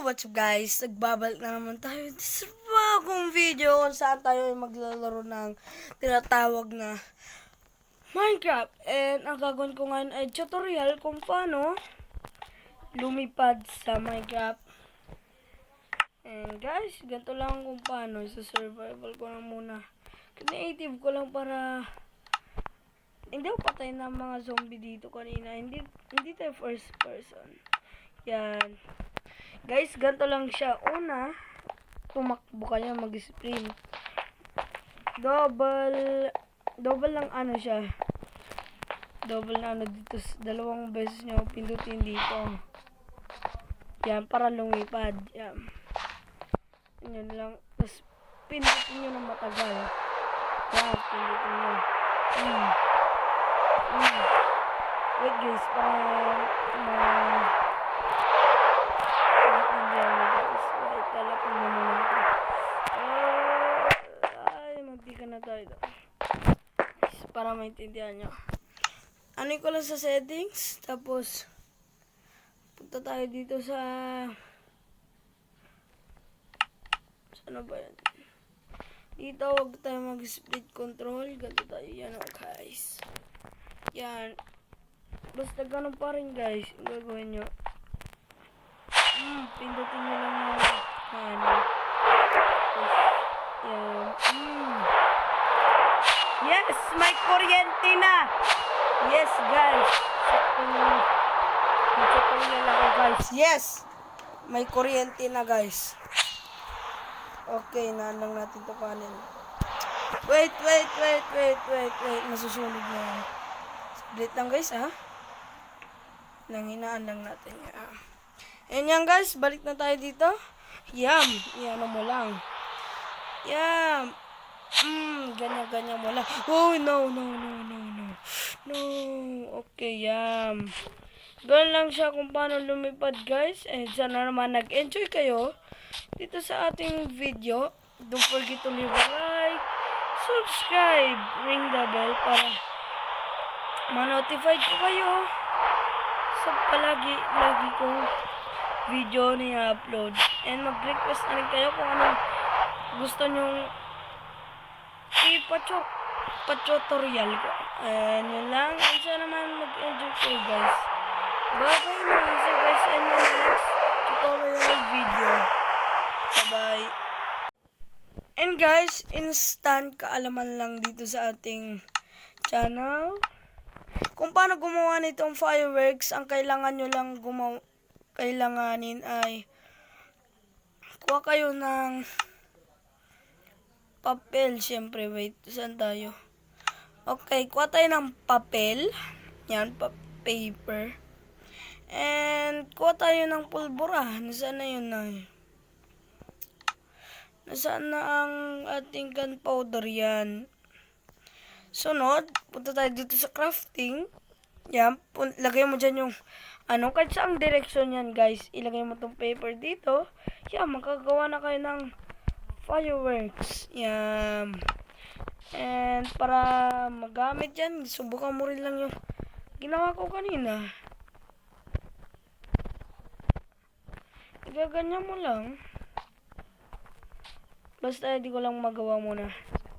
what's up guys? Nagbabalik na naman tayo sa bagong video kung saan tayo ay maglalaro ng tinatawag na Minecraft. And ang gagawin ko ngayon ay tutorial kung paano lumipad sa Minecraft. And guys, ganito lang kung paano. Sa survival ko lang muna. Creative ko lang para hindi ako patay ng mga zombie dito kanina. Hindi tayo first person. Yan. Guys, ganito lang siya. Una, tumakbo ka niya, mag-sprint. Double lang ano siya. Double na ano dito. Dalawang beses niyo pindutin dito. Yan, para lumipad. Yan. Yan lang. Tapos, pindutin nyo ng matagal. Yan, pindutin nyo. Wait guys, para para maintindihan nyo. Ano ko lang sa settings, tapos punta tayo dito sa ano ba yan? Dito wag tayo mag-split control, ganito tayo yan guys. Yan. Basta ganun pa rin guys, yung gagawin nyo. Pindutin nyo lang yung ano. Yan. Yes, may kuryente na. Yes, guys. Tutorial ako, guys. Yes, may kuryente na, guys. Okay, nalang natin to kanin. Wait. Masusunog na yan. Split lang, guys, ha? Nanginaan lang natin yan. Ayan yan, guys. Balik na tayo dito. Yum. Yan mo lang. Yum. Ganyan mo lang. Oh, no. No. Okay, Ganun lang siya kung paano lumipad, guys. And sana naman nag-enjoy kayo dito sa ating video. Don't forget to leave a like, subscribe, ring the bell para ma-notified ko kayo sa lagi kong video na i-upload. And mag-request na rin kayo kung anong gusto nyong pa-tutorial ko. And yun lang. And sana naman mag-enjoy kayo, guys. Bye-bye mga sa guys. And yung next tutorial video. Bye-bye. And guys, instant kaalaman lang dito sa ating channel. Kung paano gumawa nitong fireworks, ang kailangan nyo lang kailanganin ay kuha kayo ng papel, syempre. Wait, saan tayo? Okay, kuha tayo ng papel. Yan, paper. And kuha tayo ng pulbura. Nasaan na yun na? Nasaan na ang ating gunpowder? Yan. Sunod, punta tayo dito sa crafting. Yan, lagay mo dyan yung kahit saang direction yan, guys. Ilagay mo tong paper dito. Yan, magkagawa na kayo ng fireworks. Yan. And para magamit yan, subukan mo rin lang yung ginawa ko kanina. Igaganyan mo lang. Basta hindi ko lang magawa muna.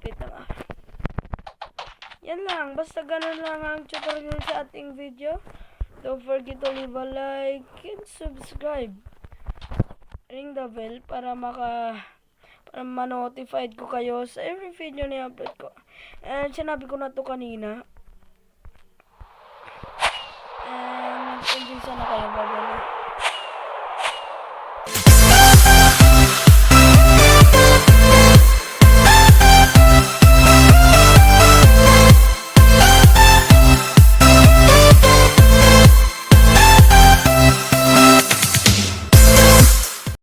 Kita nga. Yan lang. Basta ganun lang ang tutorial sa ating video. Don't forget to leave a like and subscribe. Ring the bell para ma-notified ko kayo sa every video na i-upload ko. And sinabi ko na to kanina. And enjoy sana kayo. Bye-bye.